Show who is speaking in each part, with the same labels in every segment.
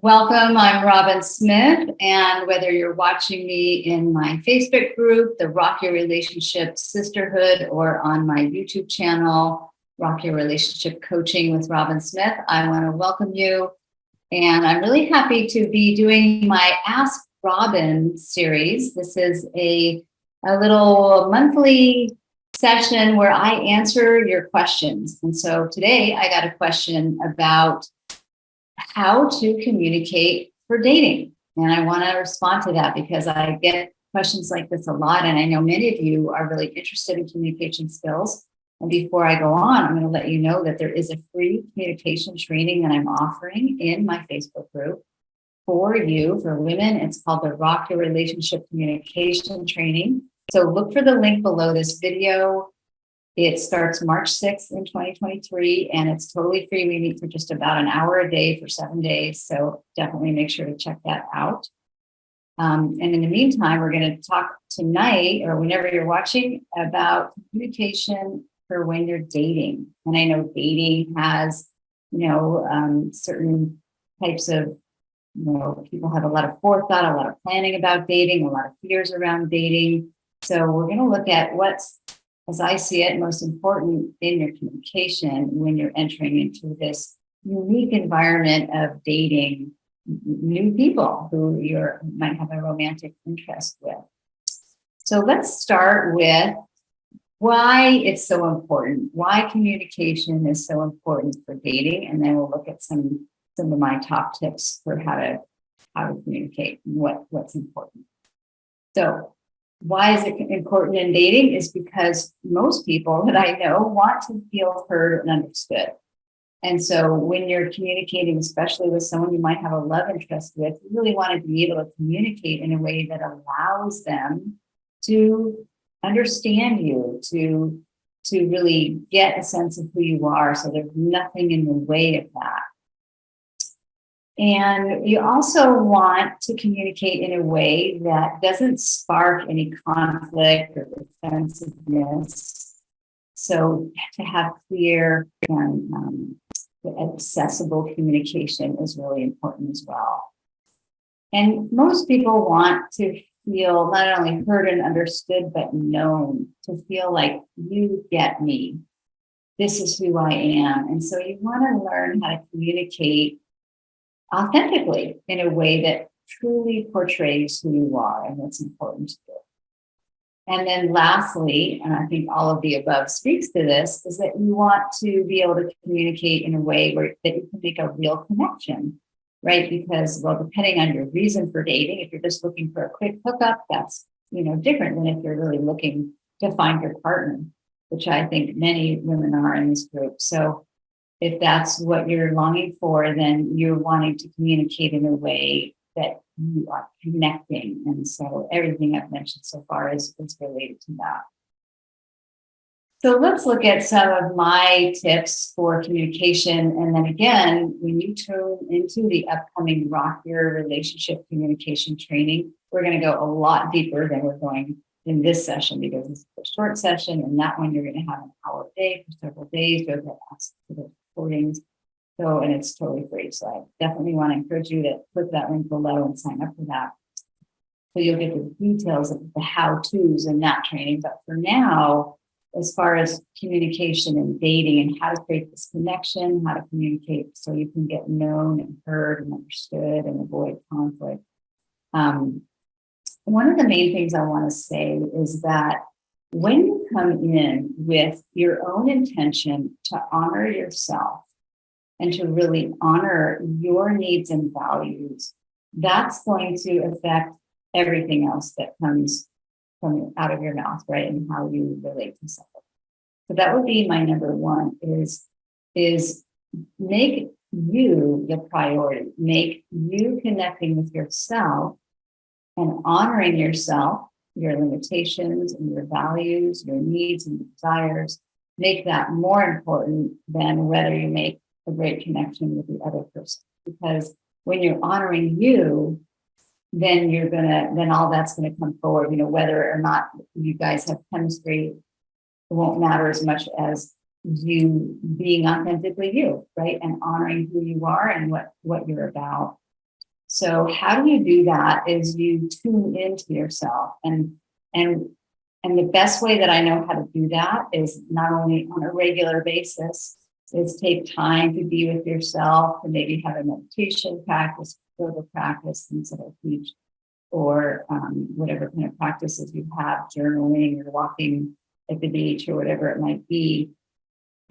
Speaker 1: Welcome, I'm Robyn Smith, and whether you're watching me in my Facebook group, the Rock Your Relationship Sisterhood, or on my YouTube channel, Rock Your Relationship Coaching with Robyn Smith, I want to welcome you. And I'm really happy to be doing my Ask Robyn series. This is a little monthly session where I answer your questions. And so today I got a question about how to communicate for dating. And I want to respond to that because I get questions like this a lot. And I know many of you are really interested in communication skills. And before I go on, I'm going to let you know that there is a free communication training that I'm offering in my Facebook group for you, for women. It's called the Rock Your Relationship Communication Training. So look for the link below this video. It starts March 6th in 2023, and it's totally free. We meet for just about an hour a day for 7 days. So definitely make sure to check that out. And in the meantime, we're going to talk tonight, or whenever you're watching, about communication for when you're dating. And I know dating has, certain types of, people have a lot of forethought, a lot of planning about dating, a lot of fears around dating. So we're going to look at what's, as I see it, most important in your communication when you're entering into this unique environment of dating new people who you might have a romantic interest with. So let's start with why it's so important, why communication is so important for dating, and then we'll look at some of my top tips for how to communicate and what's important. So why is it important in dating? Is because most people that I know want to feel heard and understood. And so when you're communicating, especially with someone you might have a love interest with, you really want to be able to communicate in a way that allows them to understand you, to really get a sense of who you are. So there's nothing in the way of that. And you also want to communicate in a way that doesn't spark any conflict or defensiveness. So to have clear and accessible communication is really important as well. And most people want to feel not only heard and understood, but known, to feel like you get me. This is who I am. And so you want to learn how to communicate authentically in a way that truly portrays who you are and what's important to you. And then lastly, and I think all of the above speaks to this, is that you want to be able to communicate in a way that you can make a real connection, right? Because, well, depending on your reason for dating, if you're just looking for a quick hookup, that's, different than if you're really looking to find your partner, which I think many women are in this group. So if that's what you're longing for, then you're wanting to communicate in a way that you are connecting. And so everything I've mentioned so far is related to that. So let's look at some of my tips for communication. And then again, when you tune into the upcoming Rock Your Relationship Communication Training, we're going to go a lot deeper than we're going in this session, because it's a short session, and that one you're going to have an hour a day for several days. You'll get access to the recordings. So, and it's totally free. So I definitely want to encourage you to click that link below and sign up for that. So you'll get the details of the how-tos in that training. But for now, as far as communication and dating and how to create this connection, how to communicate so you can get known and heard and understood and avoid conflict. One of the main things I want to say is that when you come in with your own intention to honor yourself and to really honor your needs and values, that's going to affect everything else that comes from out of your mouth, right? And how you relate to someone. So that would be my number one is make you the priority. Make you connecting with yourself and honoring yourself, your limitations and your values, your needs and desires, make that more important than whether you make a great connection with the other person. Because when you're honoring you, then then all that's gonna come forward. Whether or not you guys have chemistry, it won't matter as much as you being authentically you, right? And honoring who you are and what you're about. So how do you do that is you tune into yourself, and the best way that I know how to do that is not only on a regular basis, is take time to be with yourself and maybe have a meditation practice, yoga practice, things that I teach, or whatever kind of practices you have, journaling or walking at the beach or whatever it might be.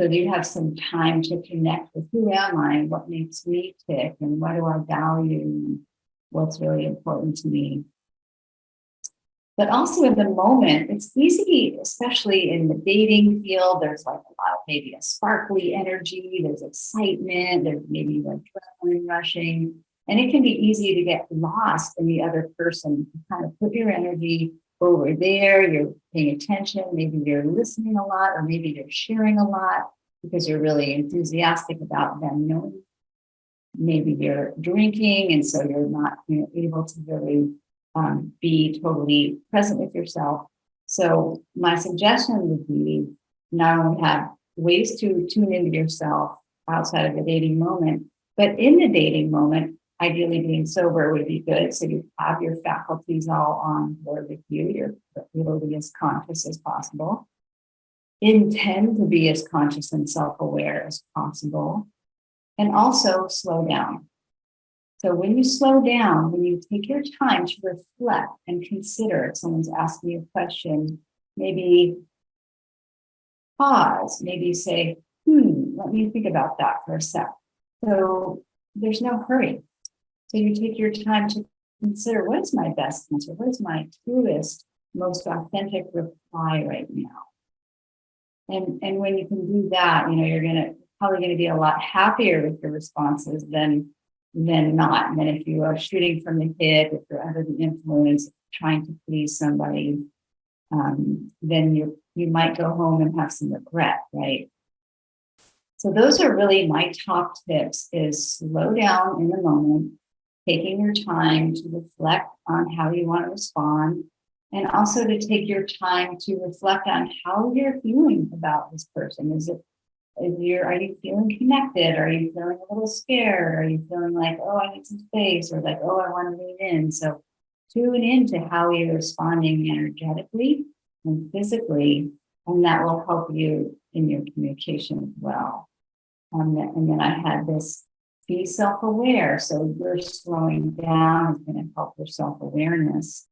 Speaker 1: So you have some time to connect with who am I, what makes me tick, and what do I value, and what's really important to me. But also in the moment, it's easy, especially in the dating field, there's like a lot of maybe a sparkly energy, there's excitement, there's maybe like adrenaline rushing, and it can be easy to get lost in the other person. You kind of put your energy over there, you're paying attention, maybe you're listening a lot, or maybe you're sharing a lot because you're really enthusiastic about them knowing. Maybe you're drinking, and so you're not able to really be totally present with yourself. So my suggestion would be not only have ways to tune into yourself outside of the dating moment, but in the dating moment, ideally being sober would be good. So you have your faculties all on board with you. You're able to be as conscious as possible. Intend to be as conscious and self-aware as possible. And also slow down. So when you slow down, when you take your time to reflect and consider if someone's asking you a question, maybe pause, maybe say, let me think about that for a sec. So there's no hurry. So you take your time to consider, what is my best answer? What is my truest, most authentic reply right now? And when you can do that, you're probably going to be a lot happier with your responses than not. And then if you are shooting from the hip, if you're under the influence, trying to please somebody, then you might go home and have some regret, right? So those are really my top tips: is slow down in the moment, taking your time to reflect on how you want to respond, and also to take your time to reflect on how you're feeling about this person. Are you feeling connected? Are you feeling a little scared? Are you feeling like, oh, I need some space, or like, oh, I want to lean in? So tune into how you're responding energetically and physically, and that will help you in your communication as well. And then I had this: be self-aware. So you're slowing down is going to help your self-awareness.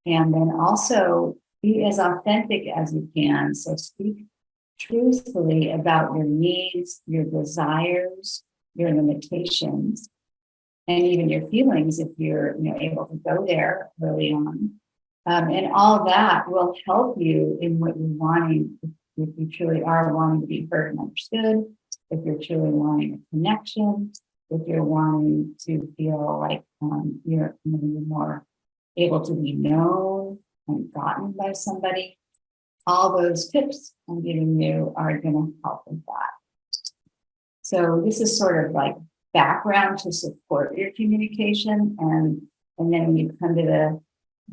Speaker 1: And then also be as authentic as you can. So speak truthfully about your needs, your desires, your limitations, and even your feelings if you're able to go there early on. And all that will help you in what you're wanting. If you truly are wanting to be heard and understood, if you're truly wanting a connection, if you're wanting to feel like you're more able to be known and gotten by somebody, all those tips I'm giving you are going to help with that. So this is sort of like background to support your communication. And then when you come to the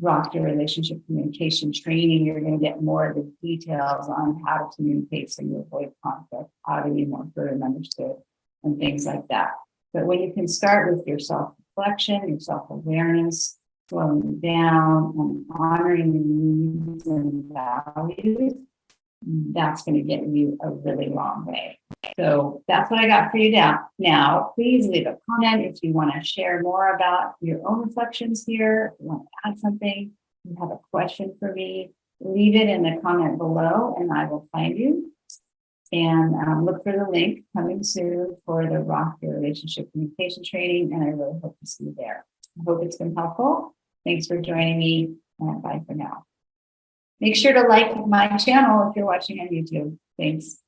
Speaker 1: Rock Your Relationship Communication training, you're going to get more of the details on how to communicate so you avoid conflict, how to be more heard and understood, and things like that. But when you can start with your self-reflection, your self-awareness, slowing down and honoring your needs and values, that's going to get you a really long way. So that's what I got for you now. Please leave a comment if you want to share more about your own reflections here. If you want to add something, you have a question for me, leave it in the comment below and I will find you. And look for the link coming soon for the Rock Your Relationship Communication training. And I really hope to see you there. I hope it's been helpful. Thanks for joining me, and bye for now. Make sure to like my channel if you're watching on YouTube. Thanks.